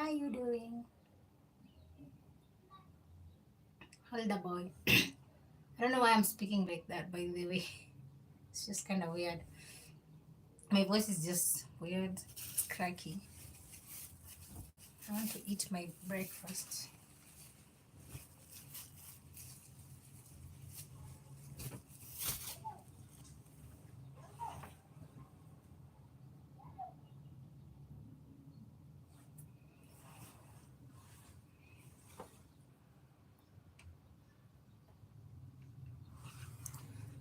are you doing? Hold the boy. I don't know why I'm speaking like that, by the way. It's just kind of weird. My voice is just weird, it's cracky. I want to eat my breakfast.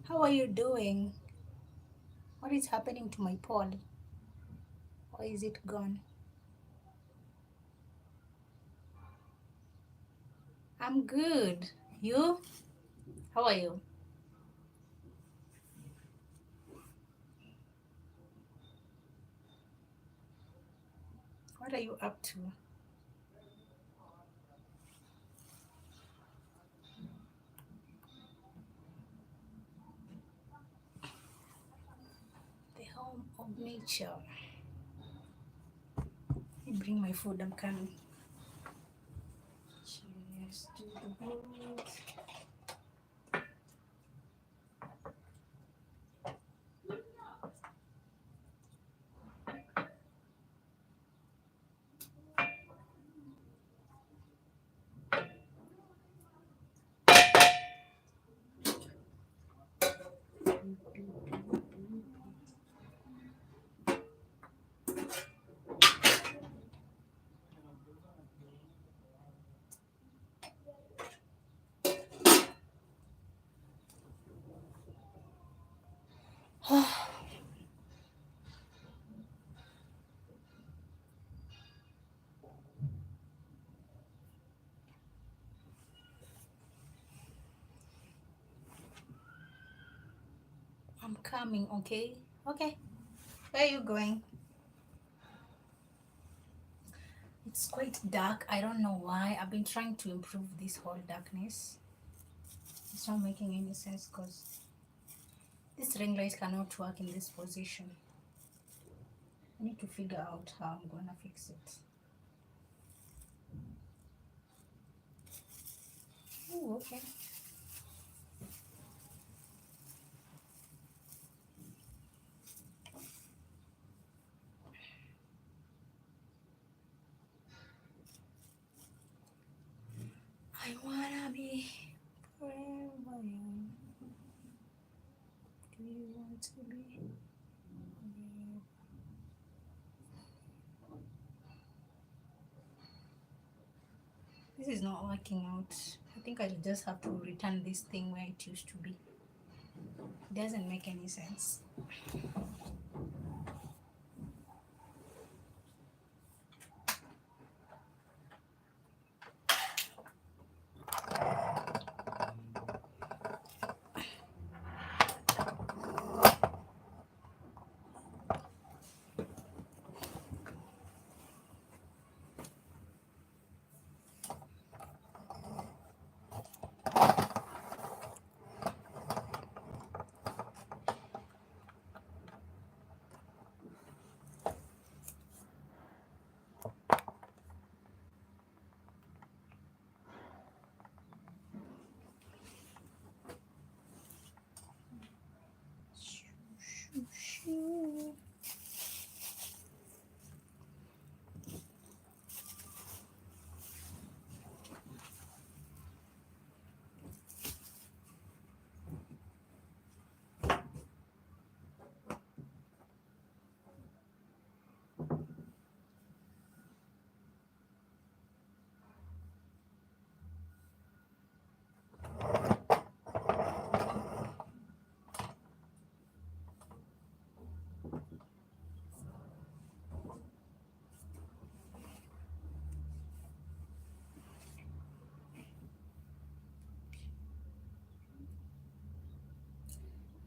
How are you doing? What is happening to my pod? Why is it gone? I'm good. You? How are you? What are you up to? The home of nature. Let me bring my food. I'm coming. Cheers to the world. I'm coming, okay? Okay. Where are you going? It's quite dark. I don't know why. I've been trying to improve this whole darkness. It's not making any sense because this ring light cannot work in this position. I need to figure out how I'm gonna fix it. Oh, okay. I wanna be forever young. Do you want to be? This is not working out. I think I just have to return this thing where it used to be. It doesn't make any sense.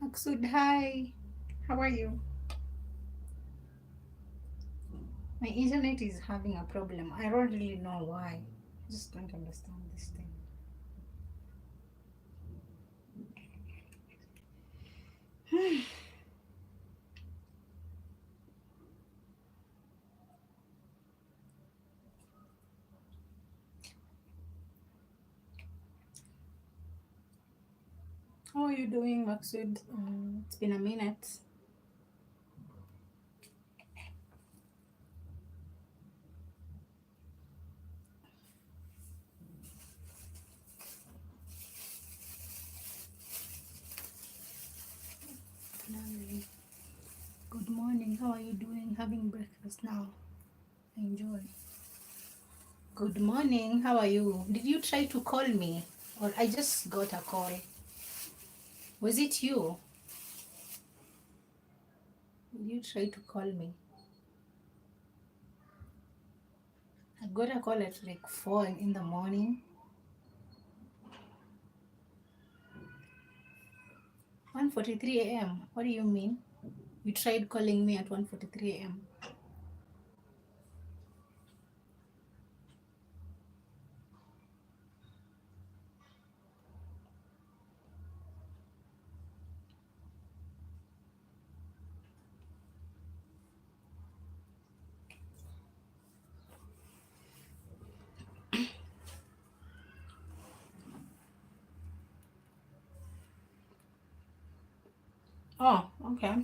Maksud, hi. How are you? My internet is having a problem. I don't really know why. I just don't understand this thing. How are you doing, Maksud? It's been a minute. Lovely. Good morning. How are you doing? Having breakfast now. Enjoy. Good morning. How are you? Did you try to call me? Or I just got a call. Was it you? Did you try to call me? I got a call at like 4 in the morning. 1:43 a.m. What do you mean? You tried calling me at 1:43 a.m. Oh, okay.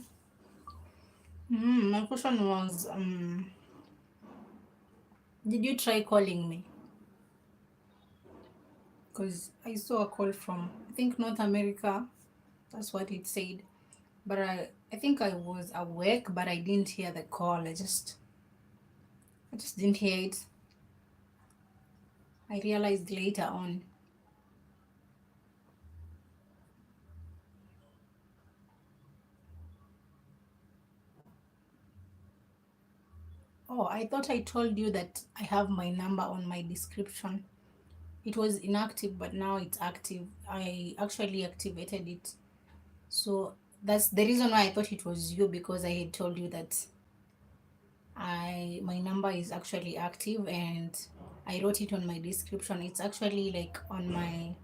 My question was, did you try calling me? Because I saw a call from, I think, North America. That's what it said. But I think I was awake, but I didn't hear the call. I just didn't hear it. I realized later on. Oh, I thought I told you that I have my number on my description. It was inactive, but now it's active. I actually activated it. So that's the reason why I thought it was you, because I had told you that my number is actually active, and I wrote it on my description. It's actually like on my,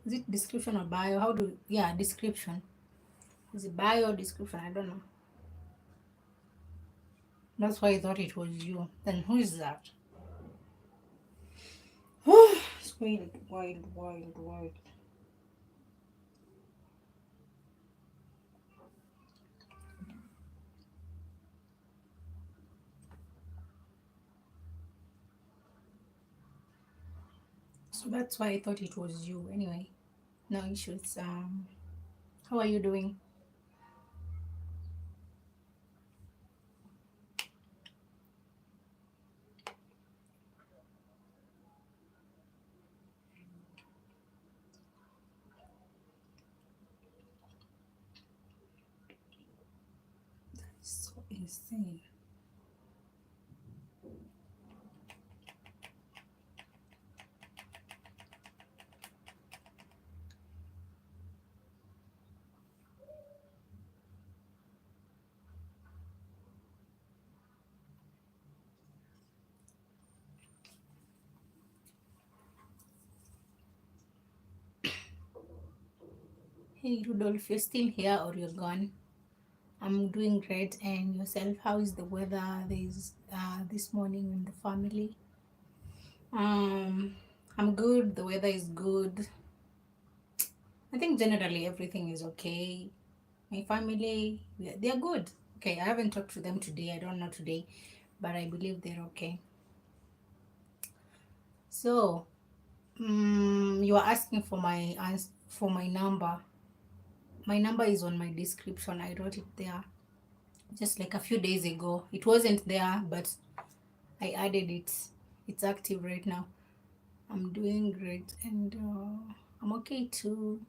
is it description or bio? How do, yeah, description. Is it bio or description? I don't know. That's why I thought it was you. Then who is that? It's wild, wild, wild, wild. So that's why I thought it was you. Anyway, no issues. How are you doing? So insane. Hey Rudolph, you're still here or you're gone? I'm doing great. And yourself? How is the weather this morning in the family? Um, I'm good. The weather is good. I think generally everything is okay. My family, they're good. Okay, I haven't talked to them today. I don't know today, but I believe they're okay. So, you are asking for for my number. My number is on my description. I wrote it there just like a few days ago. It wasn't there, but I added it. It's active right now. I'm doing great, and I'm okay too.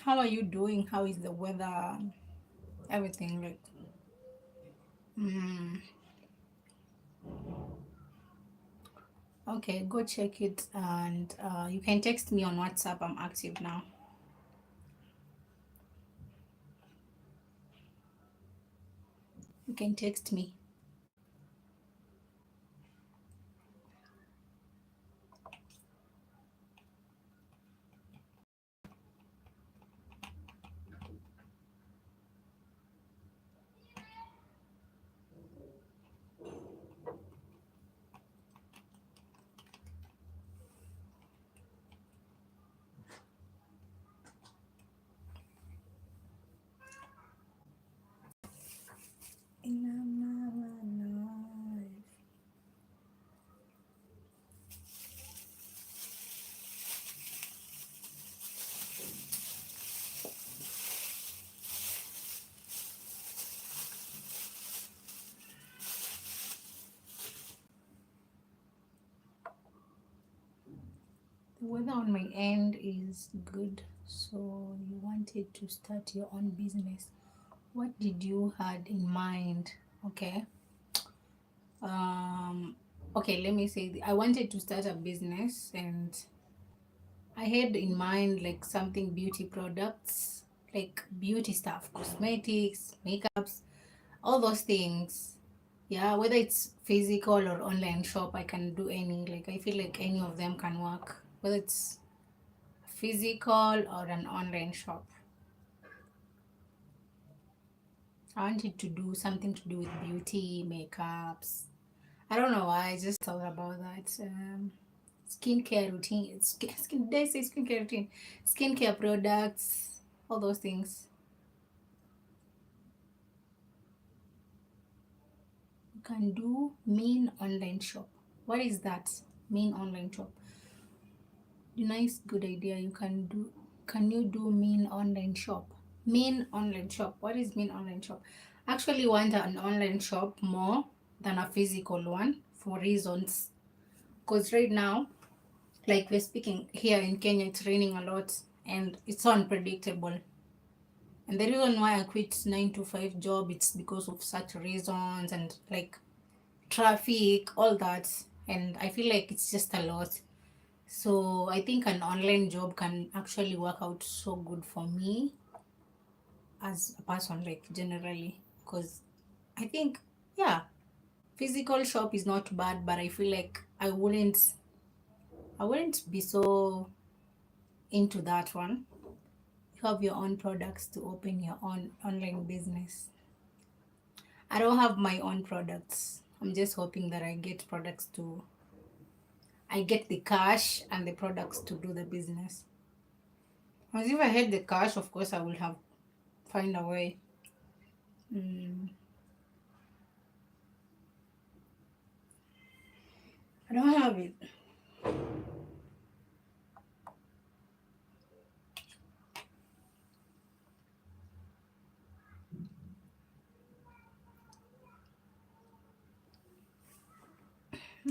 How are you doing? How is the weather? Everything like, mm, okay, go check it, and you can text me on WhatsApp. I'm active now. You can text me. The weather on my end is good. So you wanted to start your own business. What did you had in mind? Okay. Um okay, let me say I wanted to start a business, and I had in mind like something beauty products, like beauty stuff, cosmetics, makeups, all those things. Yeah, whether it's physical or online shop, I can do any. Like I feel like any of them can work, whether it's physical or an online shop. I wanted to do something to do with beauty, makeups. I don't know why. I just thought about that. Skincare routine. Did I say skincare routine? Skincare products. All those things. You can do mean online shop. What is that? Mean online shop. Nice, good idea. You can do. Can you do mean online shop? Mean online shop. What is mean online shop? Actually, want an online shop more than a physical one for reasons. Because right now, like we're speaking here in Kenya, it's raining a lot and it's so unpredictable. And the reason why I quit 9 to 5 job, it's because of such reasons and like traffic, all that. And I feel like it's just a lot. So I think an online job can actually work out so good for me as a person, like generally. Because I think, yeah, physical shop is not bad, but I feel like I wouldn't be so into that one. You have your own products to open your own online business. I don't have my own products. I'm just hoping that I get the cash and the products to do the business. As if I had the cash, of course, I would have find a way. Mm, I don't have it.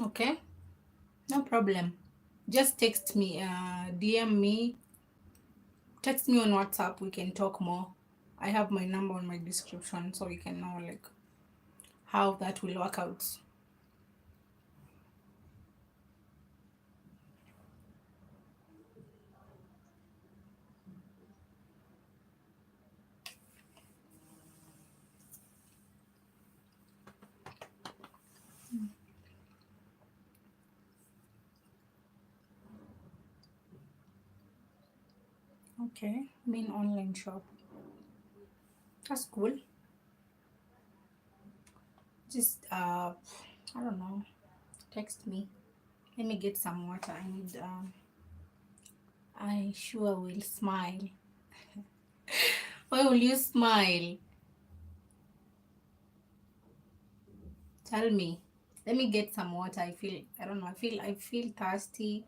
Okay, no problem. Just text me, DM me, text me on WhatsApp. We can talk more. I have my number on my description, so we can know like how that will work out. Okay, main online shop. That's cool. Just I don't know. Text me. Let me get some water. I sure will smile. Why will you smile? Tell me. Let me get some water. I don't know. I feel thirsty.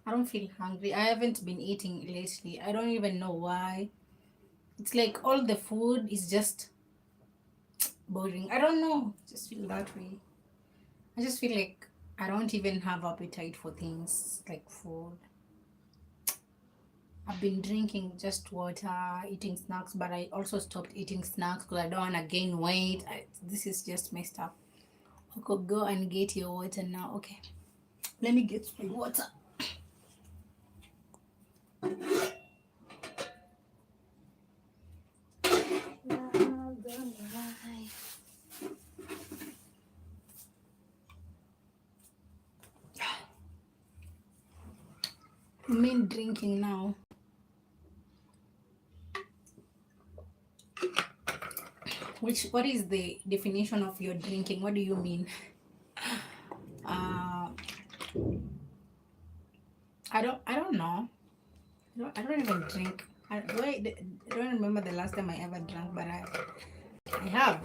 I don't feel hungry. I haven't been eating lately. I don't even know why. It's like all the food is just boring. I don't know. Just feel that way. I just feel like I don't even have appetite for things like food. I've been drinking just water, eating snacks, but I also stopped eating snacks because I don't want to gain weight. This is just messed up. Okay, go and get your water now. Okay, let me get my water. You mean drinking now? What is the definition of your drinking? What do you mean? Uh, I don't know. I don't even drink. I don't remember the last time I ever drank, but I have.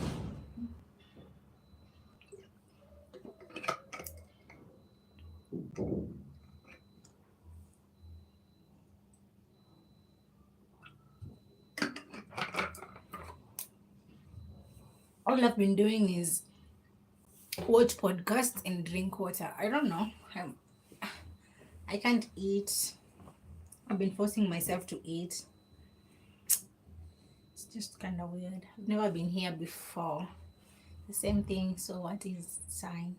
All I've been doing is watch podcasts and drink water. I don't know. I can't eat. I've been forcing myself to eat. It's just kind of weird. I've never been here before. The same thing, so what is sign?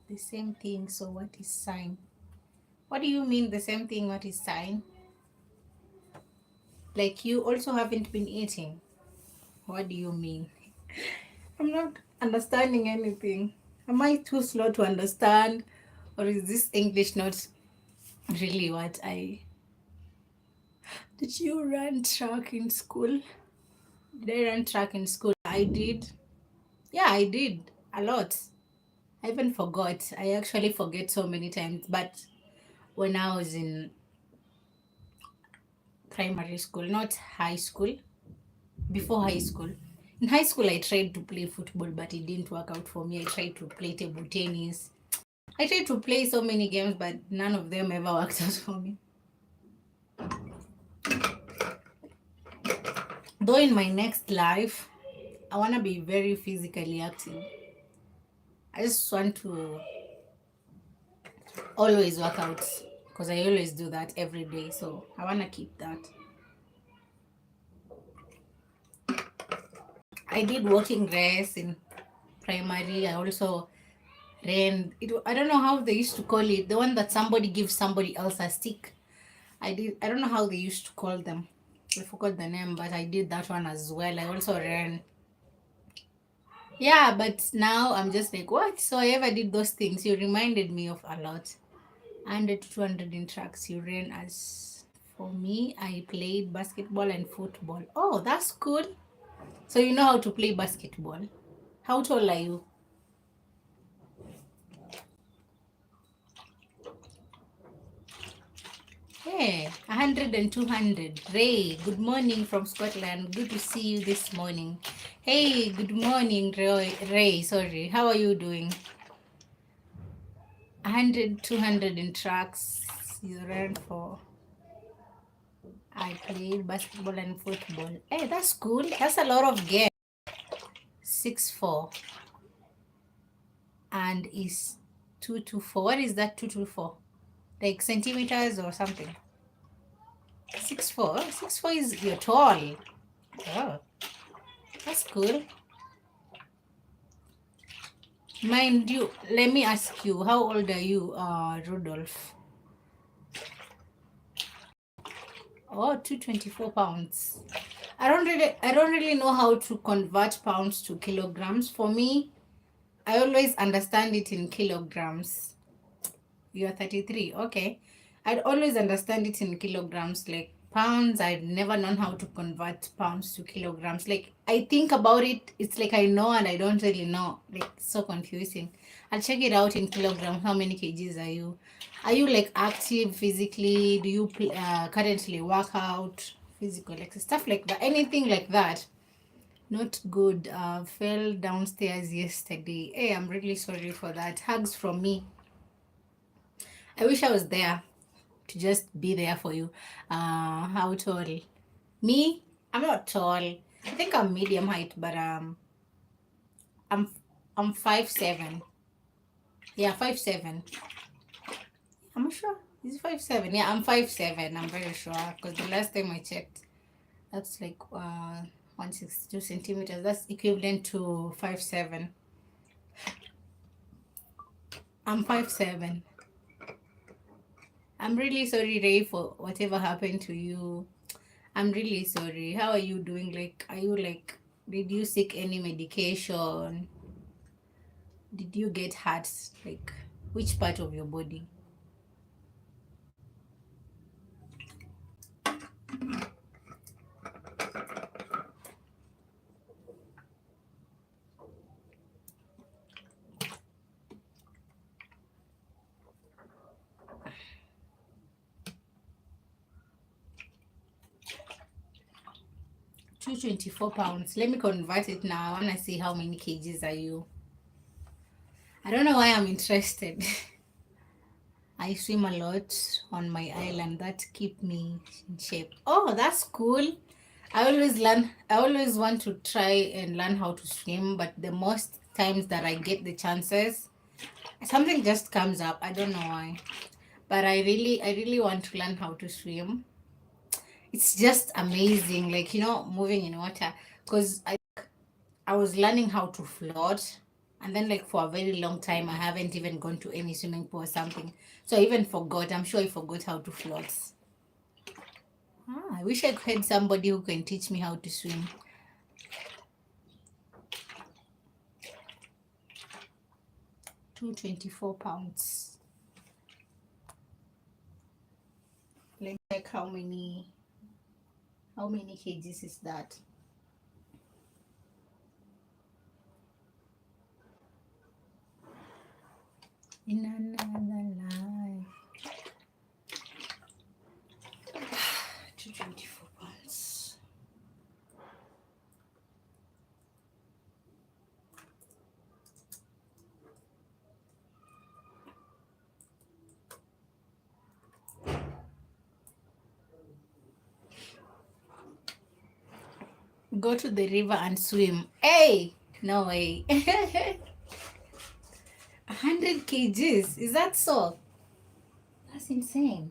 The same thing, so what is sign? What do you mean the same thing, what is sign? Like you also haven't been eating. What do you mean? I'm not understanding anything. Am I too slow to understand? Or is this English not really what I. Did you run track in school? Did I run track in school? I did. Yeah, I did. A lot. I even forgot. I actually forget so many times. But when I was in primary school, not high school, before high school. In high school, I tried to play football, but it didn't work out for me. I tried to play table tennis. I tried to play so many games, but none of them ever worked out for me. Though in my next life, I want to be very physically active. I just want to always work out because I always do that every day. So I want to keep that. I did walking race in primary. I also ran. I don't know how they used to call it. The one that somebody gives somebody else a stick. I don't know how they used to call them. I forgot the name, but I did that one as well. I also ran. Yeah, but now I'm just like, what? So I ever did those things. You reminded me of a lot. 100 to 200 in tracks you ran as. For me, I played basketball and football. Oh, that's cool. So you know how to play basketball. How tall are you? Hey, 100 and 200. Ray, good morning from Scotland. Good to see you this morning. Hey, good morning, Ray. Sorry, how are you doing? 100, 200 in tracks. You ran for. I played basketball and football. Hey, that's cool. That's a lot of games. 6'4" and is 224. What is that 224? Like centimeters or something? 6'4". 6'4" is you're tall. Oh, that's cool. Mind you, let me ask you, how old are you, Rudolph? Oh, 224 pounds. I don't really know how to convert pounds to kilograms. For me, I always understand it in kilograms. You're 33, okay. I'd always understand it in kilograms, like pounds. I'd never known how to convert pounds to kilograms. Like I think about it, it's like I know and I don't really know. Like it's so confusing. I'll check it out in kilograms. How many kgs are you? Are you like active physically? Do you currently work out? Physical, like stuff like that. Anything like that. Not good. Fell downstairs yesterday. Hey, I'm really sorry for that. Hugs from me. I wish I was there to just be there for you. How tall? Me? I'm not tall. I think I'm medium height, but I'm I'm 5'7". Yeah, 5'7". I'm sure. Is it 5'7"? Yeah, I'm 5'7". I'm very sure because the last time I checked, that's like 162 centimeters. That's equivalent to 5'7". I'm 5'7". I'm really sorry, Ray, for whatever happened to you. I'm really sorry. How are you doing? Like, are you like, did you seek any medication? Did you get hurt? Like, which part of your body? 224 pounds. Let me convert it now. I want to see how many kgs are you. I don't know why I'm interested. I swim a lot on my island. That keep me in shape. Oh, that's cool. I always want to try and learn how to swim, but the most times that I get the chances, something just comes up. I don't know why. But I really want to learn how to swim. It's just amazing, like, moving in water. Because I was learning how to float, and then, like, for a very long time, I haven't even gone to any swimming pool or something. So I even forgot. I'm sure I forgot how to float. I wish I had somebody who can teach me how to swim. 224 pounds. Let me check how many kgs is that. In another life. 224 pounds. Go to the river and swim. Hey, no way. 100 kgs. Is that so? That's insane.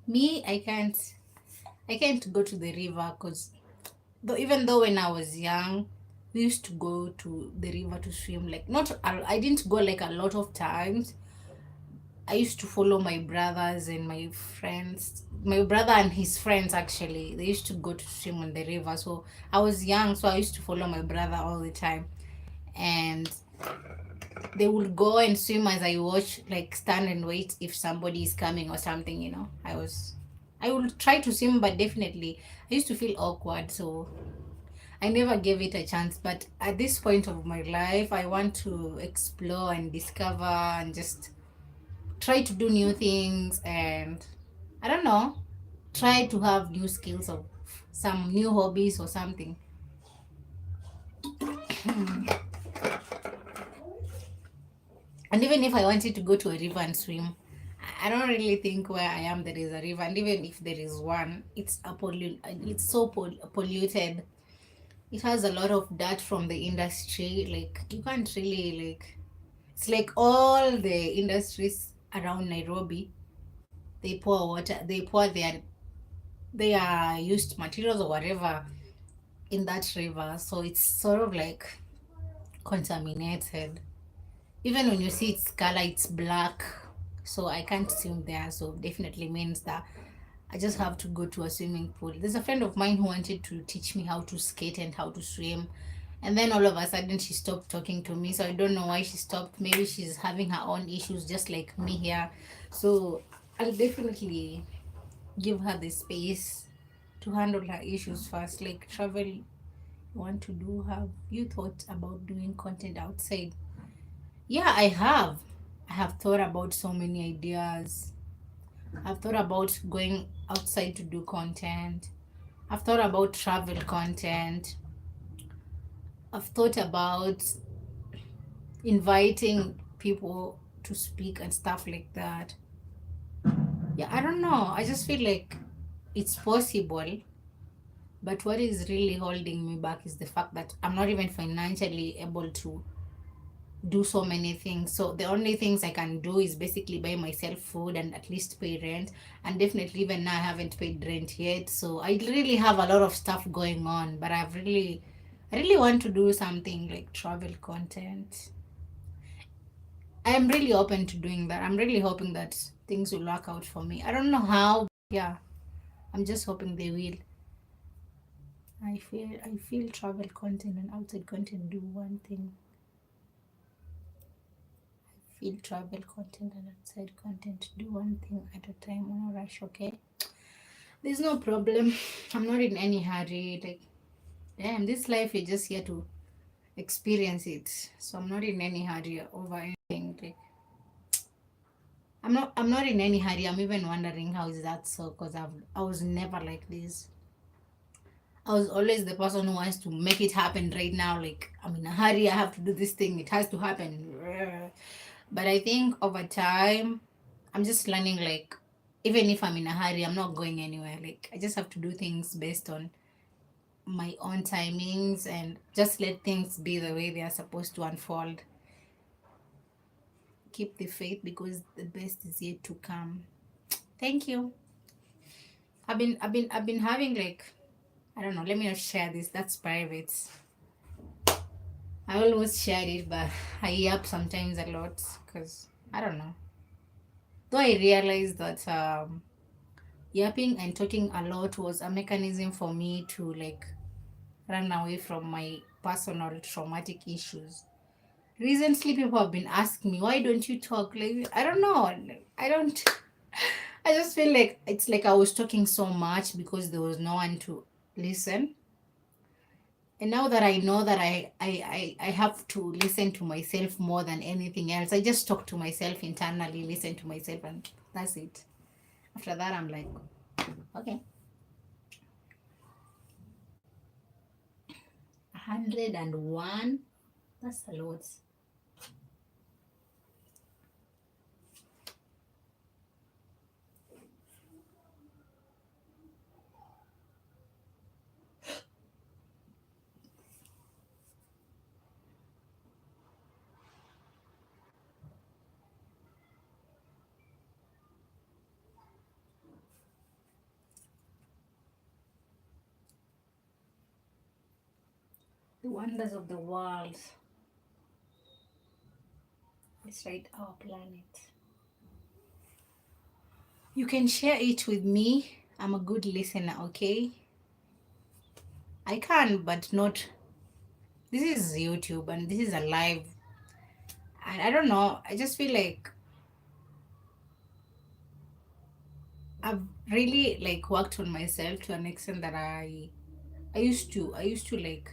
Me, I can't go to the river because even though when I was young, we used to go to the river to swim. Like, not, I didn't go like a lot of times. I used to follow my brothers and my friends. My brother and his friends, actually, they used to go to swim on the river. So I was young, so I used to follow my brother all the time. And they would go and swim as I watch, like, stand and wait if somebody is coming or something. I would try to swim, but definitely I used to feel awkward, so I never gave it a chance. But at this point of my life, I want to explore and discover and just try to do new things, and I don't know, try to have new skills or some new hobbies or something. And even if I wanted to go to a river and swim, I don't really think where I am there is a river. And even if there is one, it's so polluted. It has a lot of dirt from the industry. Like, you can't really, like, it's like all the industries around Nairobi, they pour water, they pour their used materials or whatever in that river. So it's sort of like contaminated. Even when you see its color, it's black. So I can't swim there. So definitely means that I just have to go to a swimming pool. There's a friend of mine who wanted to teach me how to skate and how to swim. And then all of a sudden she stopped talking to me. So I don't know why she stopped. Maybe she's having her own issues just like me here. So I'll definitely give her the space to handle her issues first. Like, travel, you want to do, have you thought about doing content outside? Yeah, I have thought about so many ideas. I've thought about going outside to do content. I've thought about travel content. I've thought about inviting people to speak and stuff like that. Yeah, I don't know, I just feel like it's possible. But what is really holding me back is the fact that I'm not even financially able to do so many things. So the only things I can do is basically buy myself food and at least pay rent. And definitely even now I haven't paid rent yet. So I really have a lot of stuff going on. But I really want to do something like travel content. I am really open to doing that. I'm really hoping that things will work out for me. I don't know how. Yeah, I'm just hoping they will. I feel travel content and outside content do one thing. Feel travel content and outside content do one thing at a time. No rush, okay? There's no problem. I'm not in any hurry. Like, damn, this life you're just here to experience it. So I'm not in any hurry over anything. Like, I'm not in any hurry. I'm even wondering how is that so, because I was never like this. I was always the person who wants to make it happen right now. Like, I'm in a hurry, I have to do this thing, it has to happen. But I think over time, I'm just learning, like, even if I'm in a hurry, I'm not going anywhere. Like, I just have to do things based on my own timings and just let things be the way they are supposed to unfold. Keep the faith because the best is yet to come. Thank you. I've been having, like, I don't know, let me not share this. That's private. I almost share it, but I yap sometimes a lot because I don't know. Though I realized that yapping and talking a lot was a mechanism for me to, like, run away from my personal traumatic issues. Recently, people have been asking me, why don't you talk? Like, I don't know. I don't. I just feel like it's like I was talking so much because there was no one to listen. And now that I know that I have to listen to myself more than anything else, I just talk to myself internally, listen to myself, and that's it. After that, I'm like, okay. 101? That's a lot. The wonders of the world. It's right, our planet. You can share it with me. I'm a good listener, okay? I can, but not. This is YouTube and this is a live. And I don't know. I just feel like I've really, like, worked on myself to an extent that I used to, like,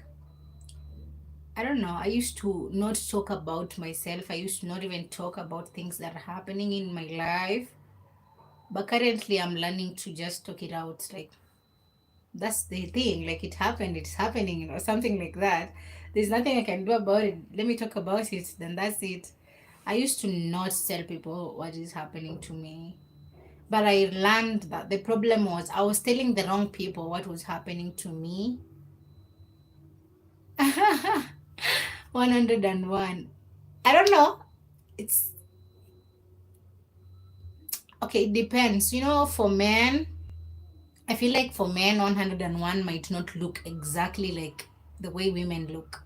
I don't know, I used to not talk about myself. I used to not even talk about things that are happening in my life. But currently I'm learning to just talk it out. Like, that's the thing. Like, it happened, it's happening, something like that. There's nothing I can do about it. Let me talk about it, then that's it. I used to not tell people what is happening to me. But I learned that the problem was I was telling the wrong people what was happening to me. 101. I don't know. It's okay, it depends. For men, I feel like for men, 101 might not look exactly like the way women look.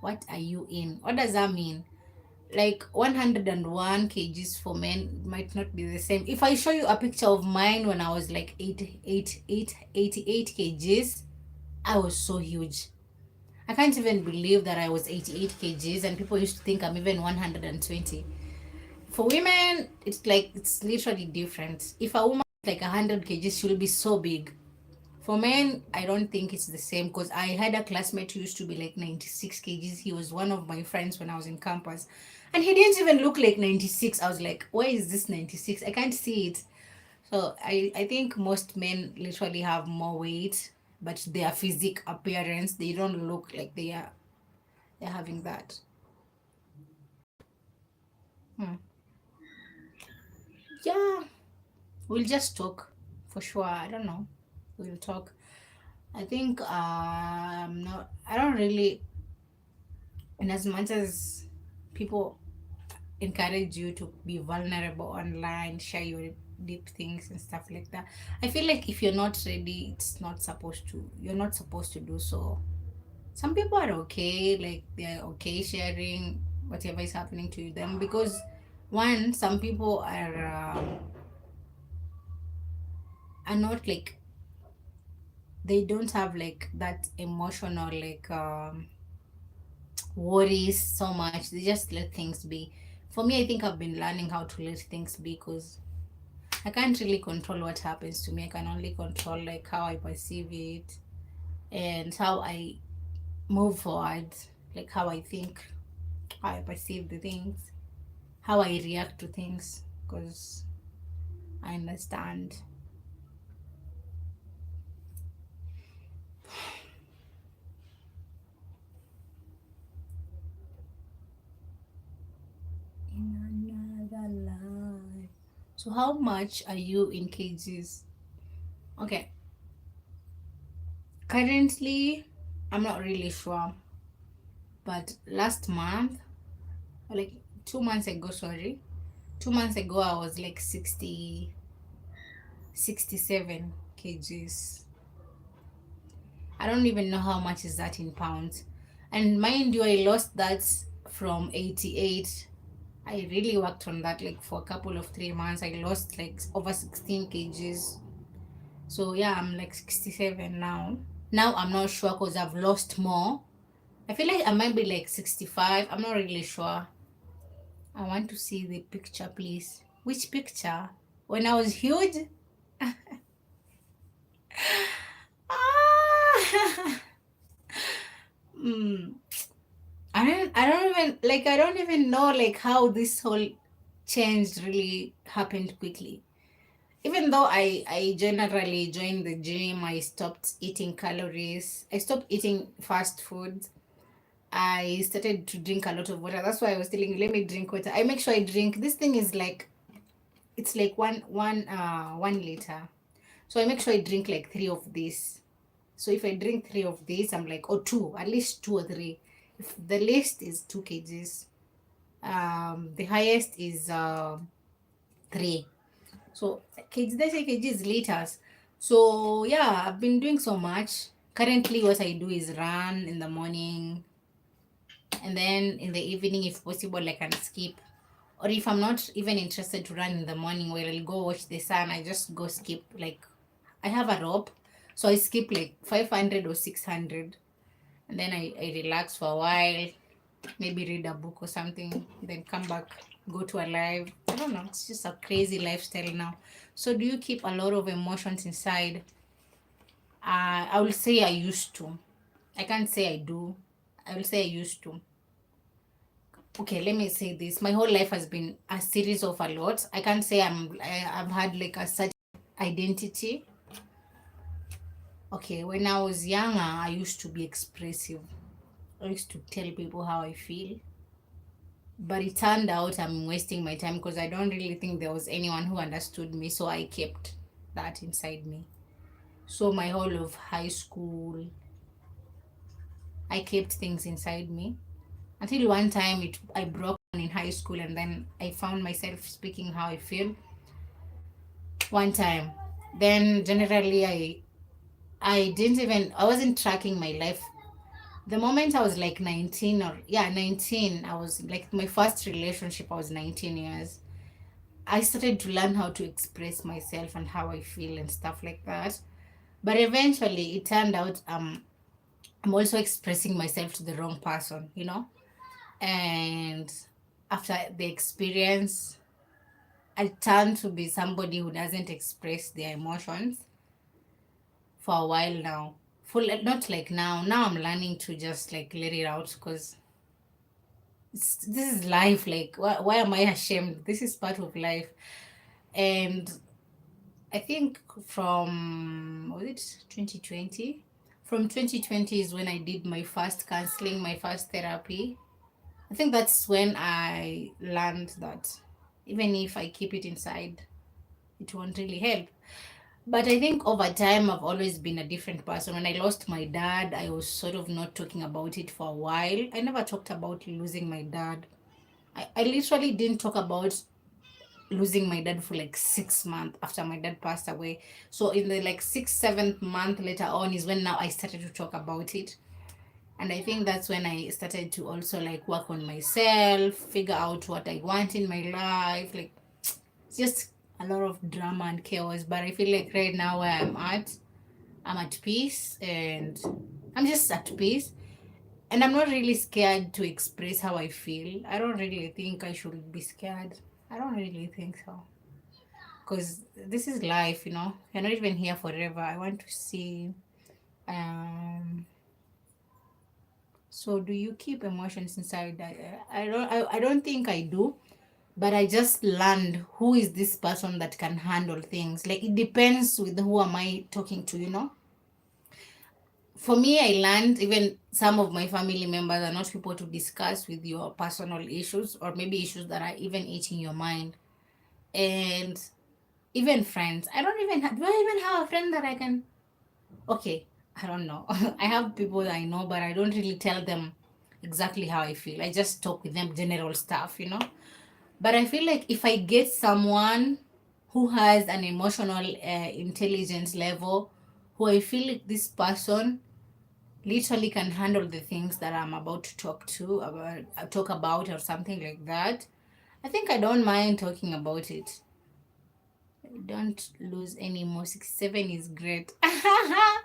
What are you in? What does that mean? Like, 101 kgs for men might not be the same. If I show you a picture of mine when I was like 88 kgs, I was so huge. I can't even believe that I was 88 kgs and people used to think I'm even 120. For women, it's literally different. If a woman is like 100 kgs, she'll be so big. For men, I don't think it's the same because I had a classmate who used to be like 96 kgs. He was one of my friends when I was in campus. And he didn't even look like 96. I was like, where is this 96? I can't see it. So I think most men literally have more weight, but their physique appearance, they don't look like they're having that. Hmm. Yeah, we'll just talk for sure. I don't know. We'll talk. I think no, I don't really, in as much as people encourage you to be vulnerable online, share your deep things and stuff like that. I feel like if you're not ready, you're not supposed to do so. Some people are okay, like they're okay sharing whatever is happening to them because one, some people are not like, they don't have like that emotional, like, worries so much. They just let things be. For me, I think I've been learning how to let things be because I can't really control what happens to me. I can only control, like, how I perceive it and how I move forward, like how I think, how I perceive the things, how I react to things. because I understand. In another life. So how much are you in kgs? Okay, currently I'm not really sure, but last month, like 2 months ago, sorry, 2 months ago I was like 67 kgs. I don't even know how much is that in pounds. And mind you, I lost that from 88. I really worked on that like for a couple of 3 months. I lost like over 16 kgs. So yeah, I'm like 67 now. Now I'm not sure because I've lost more. I feel like I might be like 65. I'm not really sure. I want to see the picture, please. Which picture? When I was huge? Ah! mm. I don't even know like how this whole change really happened quickly. Even though I generally joined the gym, I stopped eating calories. I stopped eating fast food. I started to drink a lot of water. That's why I was telling you, let me drink water. I make sure I drink. This thing is like it's like 1 liter. So I make sure I drink like three of these. So if I drink three of these, I'm like, or two, at least two or three. If the least is 2 kgs, the highest is 3. So kg, they say kg is liters. So yeah, I've been doing so much. Currently, what I do is run in the morning, and then in the evening, if possible, I can skip. Or if I'm not even interested to run in the morning, where I'll go watch the sun, I just go skip. Like I have a rope, so I skip like 500 or 600, and then I relax for a while, maybe read a book or something, then come back, go to a live. I don't know, it's just a crazy lifestyle now. So do you keep a lot of emotions inside? I will say I used to. I can't say I do. I will say I used to. Okay, let me say this. My whole life has been a series of a lot. I can't say I've had like a certain identity. Okay, when I was younger, I used to be expressive. I used to tell people how I feel. But it turned out I'm wasting my time because I don't really think there was anyone who understood me. So I kept that inside me. So my whole of high school, I kept things inside me until one time I broke in high school, and then I found myself speaking how I feel one time. Then generally I wasn't tracking my life. The moment I was like 19, or yeah, 19, I was like my first relationship, I was 19 years. I started to learn how to express myself and how I feel and stuff like that. But eventually it turned out I'm also expressing myself to the wrong person, you know? And after the experience, I turned to be somebody who doesn't express their emotions for a while now. Full, not like now. Now I'm learning to just like let it out because this is life. Like, why am I ashamed? This is part of life. And I think from, was it 2020? From 2020 is when I did my first counseling, my first therapy. I think that's when I learned that even if I keep it inside, it won't really help. But I think over time, I've always been a different person. When I lost my dad, I was sort of not talking about it for a while. I never talked about losing my dad. I literally didn't talk about losing my dad for like 6 months after my dad passed away. So in the like sixth, seventh month later on is when now I started to talk about it. And I think that's when I started to also like work on myself, figure out what I want in my life. Like it's just a lot of drama and chaos. But I feel like right now where I'm at peace, and I'm just at peace. And I'm not really scared to express how I feel. I don't really think I should be scared. I don't really think so. Because this is life, you know. You're not even here forever. I want to see. Um, so do you keep emotions inside? I don't think I do. but I just learned who is this person that can handle things. Like it depends with who am I talking to, you know. For me, I learned even some of my family members are not people to discuss with your personal issues or maybe issues that are even eating your mind. And even friends, I don't even do I even have a friend that I can, okay, I don't know. I have people that I know, but I don't really tell them exactly how I feel. I just talk with them general stuff, you know. But I feel like if I get someone who has an emotional intelligence level, who I feel like this person literally can handle the things that I'm about to talk about or something like that, I think I don't mind talking about it. Don't lose any more. 67 is great. I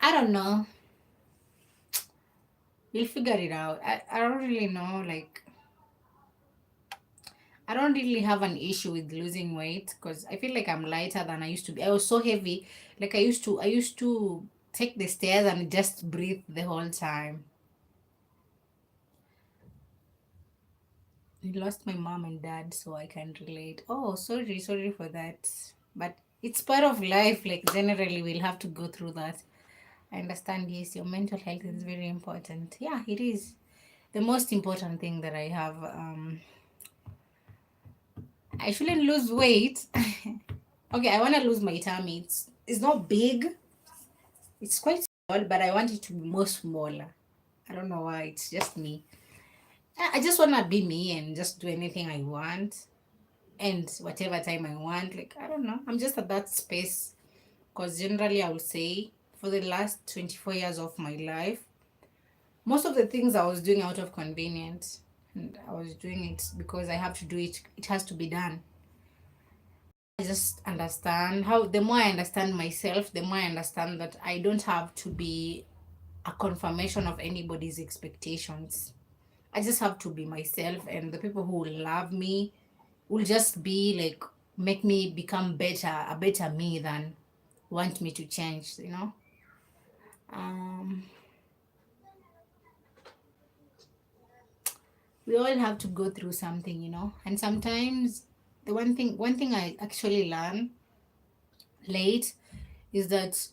don't know. We'll figure it out. I don't really know. Like, I don't really have an issue with losing weight because I feel like I'm lighter than I used to be. I was so heavy. Like I used to take the stairs and just breathe the whole time. I lost my mom and dad, so I can relate. Oh, sorry for that. But it's part of life. Like generally, we'll have to go through that. I understand. Yes, your mental health is very important. Yeah, it is the most important thing that I have. I shouldn't lose weight. Okay, I want to lose my tummy. It's not big. It's quite small, but I want it to be more smaller. I don't know why. It's just me. I just want to be me and just do anything I want and whatever time I want. Like, I don't know. I'm just at that space because generally I would say for the last 24 years of my life, most of the things I was doing out of convenience, and I was doing it because I have to do it. It has to be done. I just understand how, the more I understand myself, the more I understand that I don't have to be a confirmation of anybody's expectations. I just have to be myself, and the people who will love me will just be like, make me become better, a better me than want me to change, you know? Um, we all have to go through something, you know? And sometimes one thing I actually learn late is that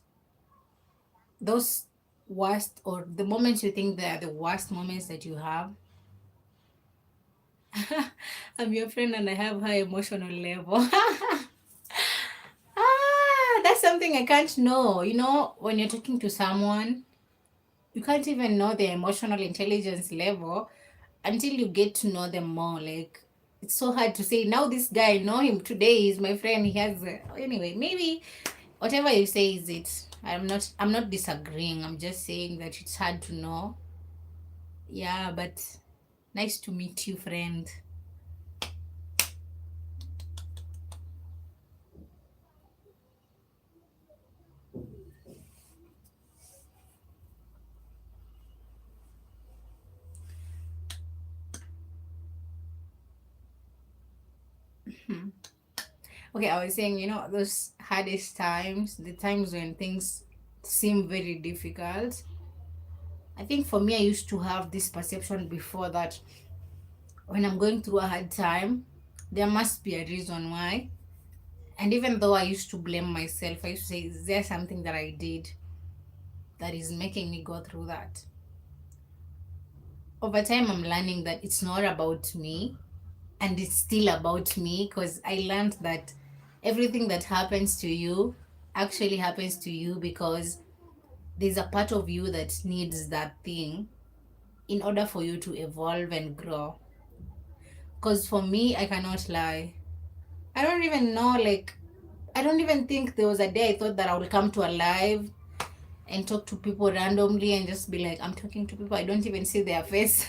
those worst, or the moments you think they are the worst moments that you have, I'm your friend and I have high emotional level. That's something I can't know. You know, when you're talking to someone, you can't even know their emotional intelligence level until you get to know them more. Like, it's so hard to say, now this guy, I know him today, he's my friend, he has anyway, maybe whatever you say is it. I'm not disagreeing. I'm just saying that it's hard to know. Yeah, but nice to meet you, friend. Okay, I was saying, those hardest times, the times when things seem very difficult. I think for me, I used to have this perception before that when I'm going through a hard time, there must be a reason why. And even though I used to blame myself, I used to say, is there something that I did that is making me go through that? Over time, I'm learning that it's not about me, and it's still about me, because I learned that everything that happens to you actually happens to you because there's a part of you that needs that thing in order for you to evolve and grow. Because for me, I cannot lie. I don't even know, like, I don't even think there was a day I thought that I would come to a live and talk to people randomly and just be like, I'm talking to people, I don't even see their face.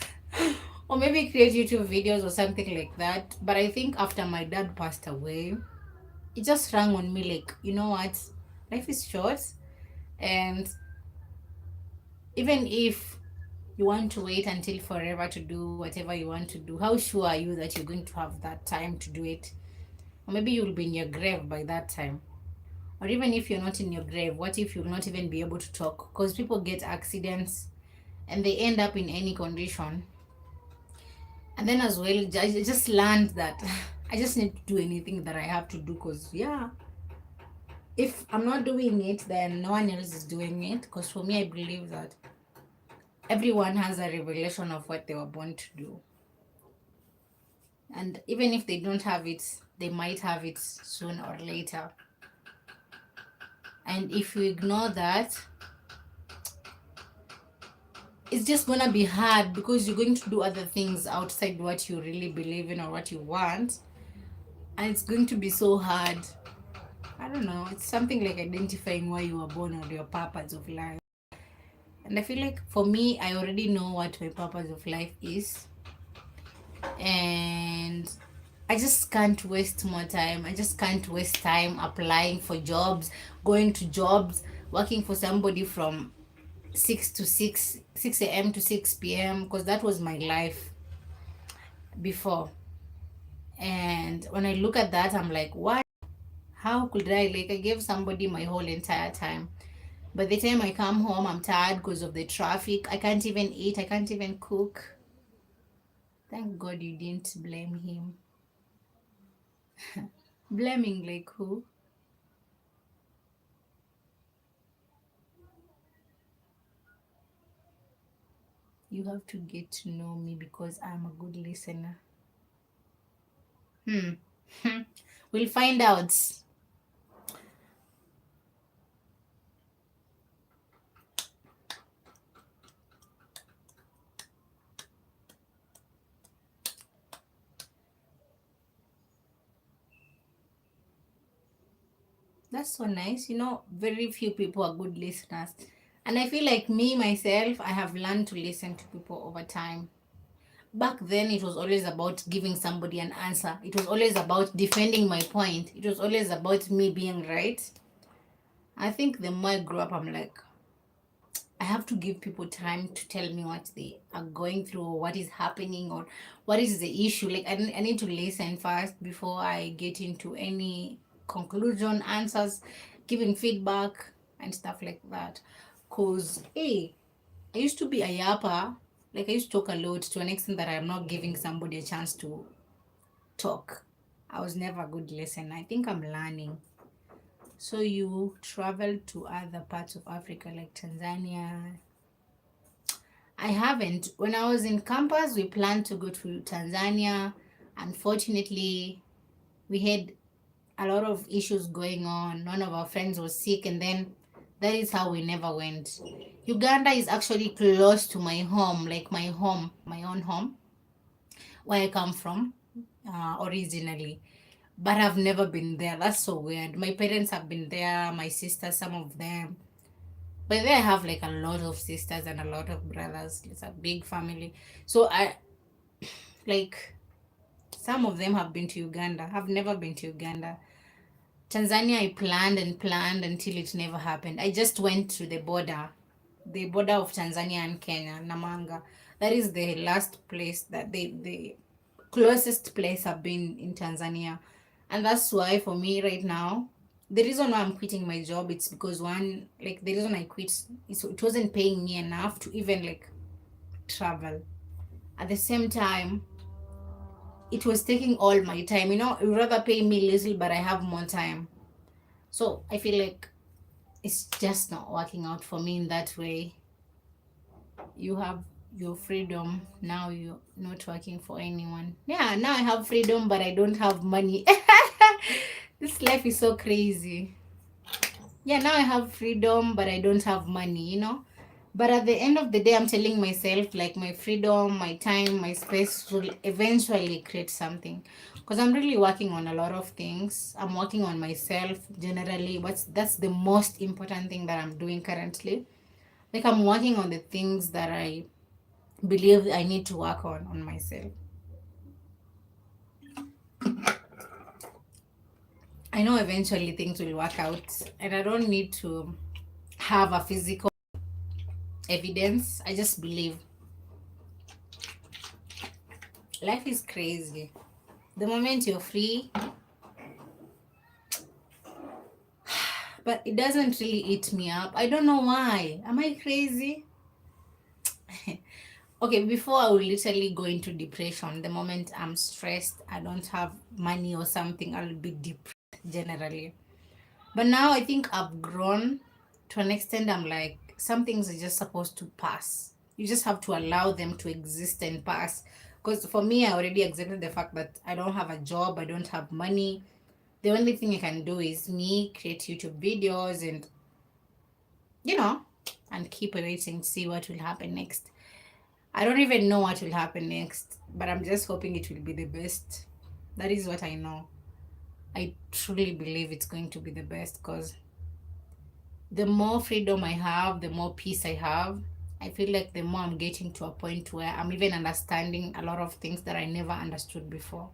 Or maybe create YouTube videos or something like that. But I think after my dad passed away, it just rang on me like, you know what? Life is short. And even if you want to wait until forever to do whatever you want to do, how sure are you that you're going to have that time to do it? Or maybe you'll be in your grave by that time. Or even if you're not in your grave, what if you'll not even be able to talk? Because people get accidents and they end up in any condition. And then as well, I just learned that I just need to do anything that I have to do, because yeah, if I'm not doing it, then no one else is doing it. Because for me, I believe that everyone has a revelation of what they were born to do. And even if they don't have it, they might have it sooner or later. And if you ignore that, it's just gonna be hard, because you're going to do other things outside what you really believe in or what you want. And it's going to be so hard. I don't know. It's something like identifying why you were born or your purpose of life. And I feel like for me, I already know what my purpose of life is. And I just can't waste more time. I just can't waste time applying for jobs, going to jobs, working for somebody from 6 a.m. to 6 p.m. because that was my life before. And when I look at that, I'm like, what? How could I? Like, I gave somebody my whole entire time. By the time I come home, I'm tired because of the traffic. I can't even eat. I can't even cook. Thank God you didn't blame him. Blaming like who? You have to get to know me because I'm a good listener. Hmm. We'll find out. That's so nice. Very few people are good listeners. And I feel like me, myself, I have learned to listen to people over time. Back then, it was always about giving somebody an answer, it was always about defending my point, it was always about me being right. I think the more I grew up, I'm like, I have to give people time to tell me what they are going through, or what is happening, or what is the issue. Like, I need to listen first before I get into any conclusion, answers, giving feedback, and stuff like that. Because, hey, I used to be a yapper. Like, I used to talk a lot to an extent that I'm not giving somebody a chance to talk. I was never a good listener. I think I'm learning. So you traveled to other parts of Africa like Tanzania? I haven't. When I was in campus, we planned to go to Tanzania. Unfortunately, we had a lot of issues going on. One of our friends was sick, and then that is how we never went. Uganda is actually close to my home, like my home, my own home, where I come from originally. But I've never been there. That's so weird. My parents have been there, my sisters, some of them. But there I have like a lot of sisters and a lot of brothers. It's a big family. So like some of them have been to Uganda. I've never been to Uganda. Tanzania, I planned and planned until it never happened. I just went to the border of Tanzania and Kenya, Namanga. That is the last place that the closest place I've been in Tanzania. And that's why for me right now, the reason why I'm quitting my job, it's because one, like the reason I quit is it wasn't paying me enough to even like travel. At the same time, it was taking all my time. You rather pay me little, but I have more time. So I feel like it's just not working out for me in that way. You have your freedom, now you're not working for anyone. Yeah, now I have freedom, but I don't have money. This life is so crazy. Yeah, now I have freedom, but I don't have money. But at the end of the day, I'm telling myself, like, my freedom, my time, my space will eventually create something. Because I'm really working on a lot of things. I'm working on myself generally. That's the most important thing that I'm doing currently. Like, I'm working on the things that I believe I need to work on myself. I know eventually things will work out, and I don't need to have a physical evidence. I just believe. Life is crazy. The moment you're free, but it doesn't really eat me up. I don't know why. Am I crazy? Okay, before I will literally go into depression. The moment I'm stressed, I don't have money or something, I'll be depressed generally. But now I think I've grown to an extent. I'm like, some things are just supposed to pass. You just have to allow them to exist and pass. Because for me, I already accepted the fact that I don't have a job, I don't have money. The only thing I can do is me create YouTube videos and, you know, and keep waiting to see what will happen next. I don't even know what will happen next, but I'm just hoping it will be the best. That is what I know. I truly believe it's going to be the best because the more freedom I have, the more peace I have. I feel like the more I'm getting to a point where I'm even understanding a lot of things that I never understood before.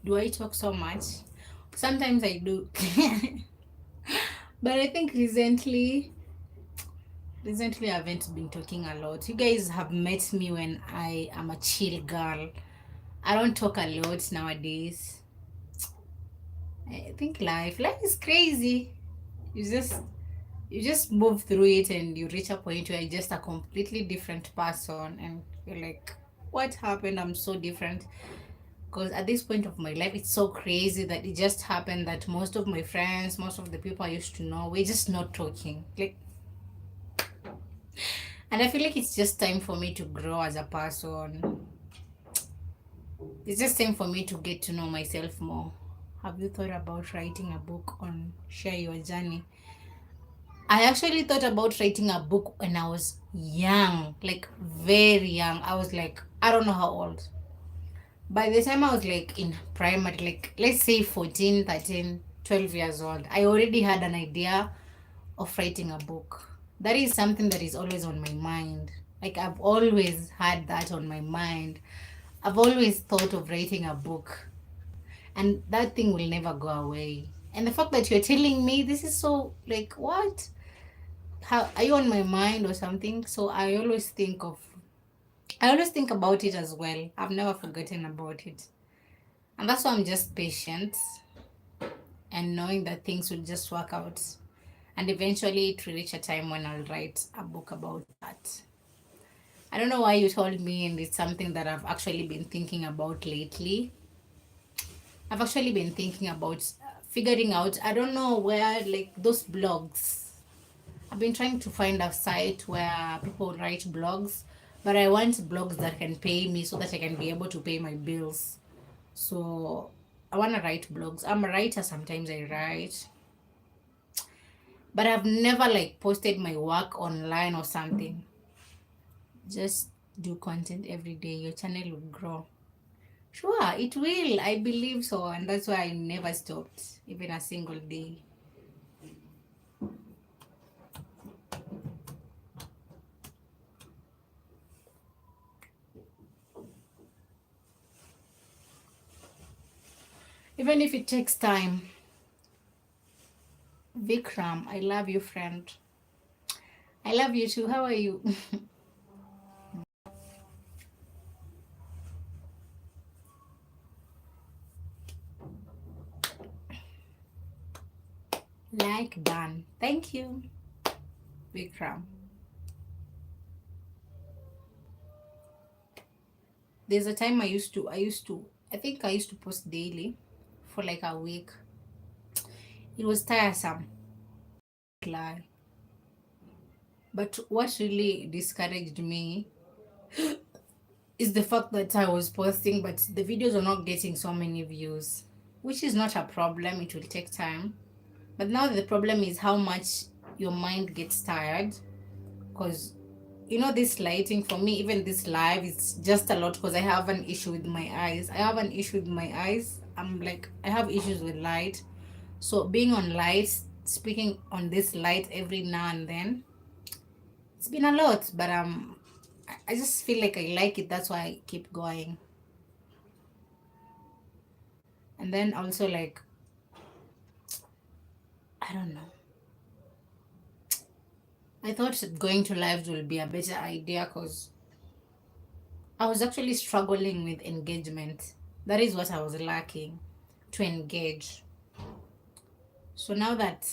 Do I talk so much? Sometimes I do. But I think recently I haven't been talking a lot. You guys have met me when I am a chill girl. I don't talk a lot nowadays. I think life is crazy. You just you just move through it and you reach a point where you're just a completely different person and you're like, what happened? I'm so different. Because at this point of my life, it's so crazy that it just happened that most of my friends, most of the people I used to know, we're just not talking. Like, and I feel like it's just time for me to grow as a person. It's just time for me to get to know myself more. Have you thought about writing a book on share your journey? I actually thought about writing a book when I was young, like very young. I was like, I don't know how old. By the time I was like in primary, like let's say 14, 13, 12 years old, I already had an idea of writing a book. That is something that is always on my mind. Like I've always had that on my mind. I've always thought of writing a book, and that thing will never go away. And the fact that you're telling me this is so like, what? How are you on my mind or something? So I always think about it as well. I've never forgotten about it. And that's why I'm just patient and knowing that things will just work out. And eventually it will reach a time when I'll write a book about that. I don't know why you told me, and it's something that I've actually been thinking about lately. I've actually been thinking about figuring out, I don't know where, like those blogs. I've been trying to find a site where people write blogs, but I want blogs that can pay me so that I can be able to pay my bills. So I want to write blogs. I'm a writer, sometimes I write, but I've never like posted my work online or something. Just do content every day, your channel will grow. Sure, it will. I believe so, and that's why I never stopped, even a single day. Even if it takes time. Vikram, I love you, friend. I love you too. How are you? Like done. Thank you, Vikram. There's a time I think I used to post daily for like a week. It was tiresome, lie. But what really discouraged me is the fact that I was posting, but the videos are not getting so many views, which is not a problem. It will take time. But now the problem is how much your mind gets tired because this lighting for me, even this live, it's just a lot because I have an issue with my eyes. I'm like, I have issues with light. So being on light, speaking on this light every now and then, it's been a lot, but I just feel like I like it. That's why I keep going. And then also like, I don't know. I thought that going to lives will be a better idea because I was actually struggling with engagement. That is what I was lacking, to engage. So now that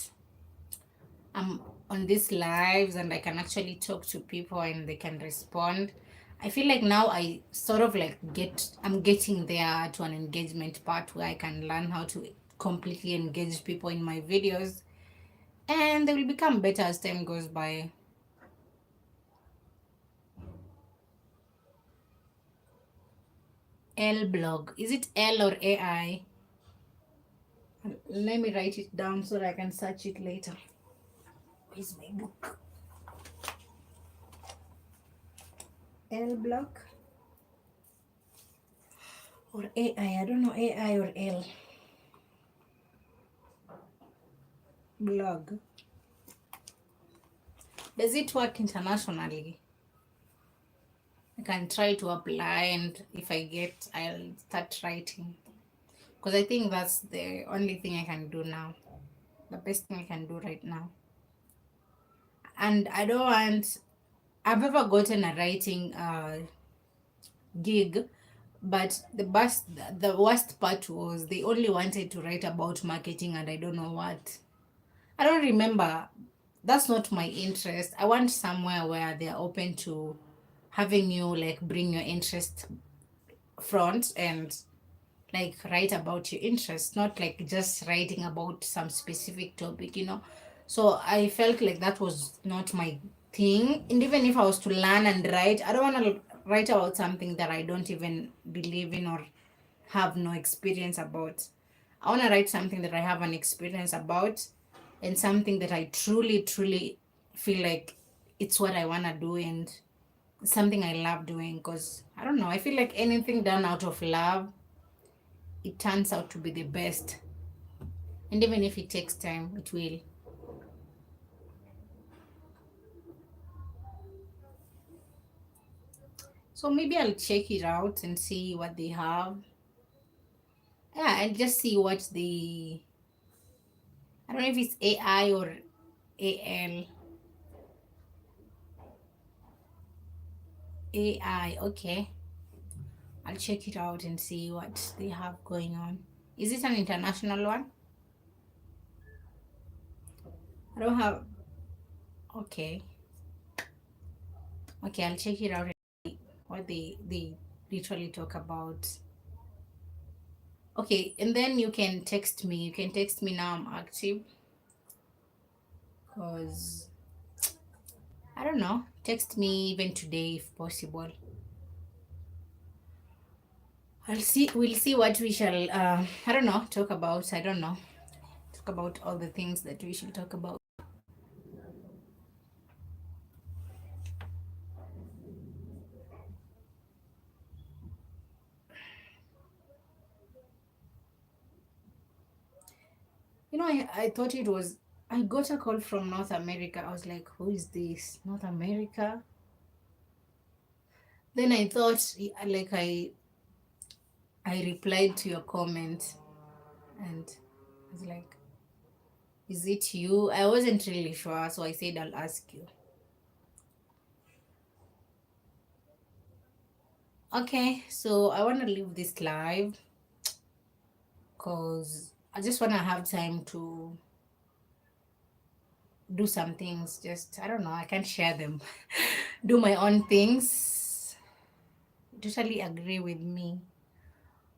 I'm on these lives and I can actually talk to people and they can respond, I feel like now I sort of like I'm getting there to an engagement part where I can learn how to completely engage people in my videos, and they will become better as time goes by. L blog. Is it L or AI? Let me write it down so that I can search it later. Where's my book? L blog or AI? I don't know, AI or L blog. Does it work internationally? I can try to apply, and if I get, I'll start writing. Because I think that's the only thing I can do now. The best thing I can do right now. And I don't want, I've ever gotten a writing gig, but the worst part was they only wanted to write about marketing and I don't know what. I don't remember. That's not my interest. I want somewhere where they're open to having you like bring your interest front and like write about your interest, not like just writing about some specific topic. So I felt like that was not my thing. And even if I was to learn and write, I don't want to write about something that I don't even believe in or have no experience about. I want to write something that I have an experience about, and something that I truly, truly feel like it's what I want to do, and something I love doing. Because I don't know, I feel like anything done out of love, it turns out to be the best. And even if it takes time, it will. So maybe I'll check it out and see what they have. Yeah, and just see what the, I don't know if it's AI or AL. AI, okay. I'll check it out and see what they have going on. Is it an international one? I don't have. Okay. Okay, I'll check it out and see what they literally talk about. Okay, and then you can text me. You can text me now. I'm active. Because I don't know. Text me even today if possible. I'll see. We'll see what we shall. I don't know. Talk about. I don't know. Talk about all the things that we should talk about. I thought it was. I got a call from North America. I was like, who is this? North America? Then I thought, like, I replied to your comment, and I was like, is it you? I wasn't really sure, so I said I'll ask you. Okay, so I want to leave this live because I just want to have time to do some things. Just, I don't know, I can't share them. Do my own things. Totally agree with me.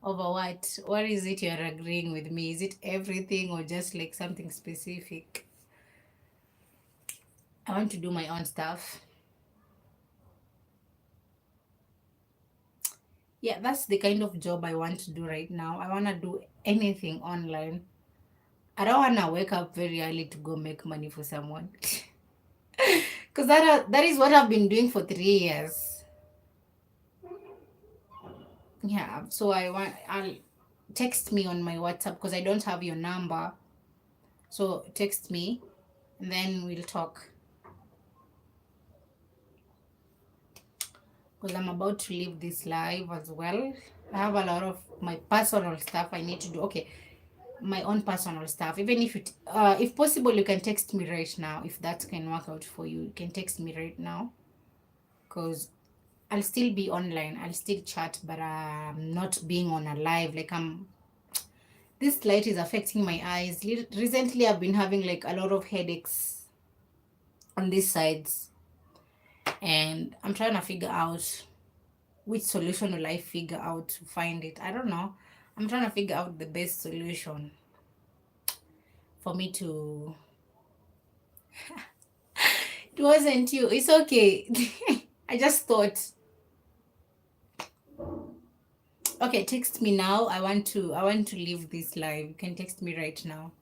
Over what? What is it you're agreeing with me? Is it everything or just like something specific? I want to do my own stuff. Yeah, that's the kind of job I want to do right now. I want to do anything online. I don't want to wake up very early to go make money for someone. Because that is what I've been doing for 3 years. Yeah, so I'll text me on my WhatsApp because I don't have your number. So text me and then we'll talk. Because I'm about to leave this live as well. I have a lot of my personal stuff I need to do. Okay, my own personal stuff. Even if possible, you can text me right now. If that can work out for you, you can text me right now. Because I'll still be online, I'll still chat, but not being on a live. Like this light is affecting my eyes. Recently I've been having like a lot of headaches on these sides, and I'm trying to figure out which solution will I figure out to find it. I don't know. I'm trying to figure out the best solution for me to. It wasn't you. It's okay. I just thought. Okay, text me now. I want to leave this live. You can text me right now.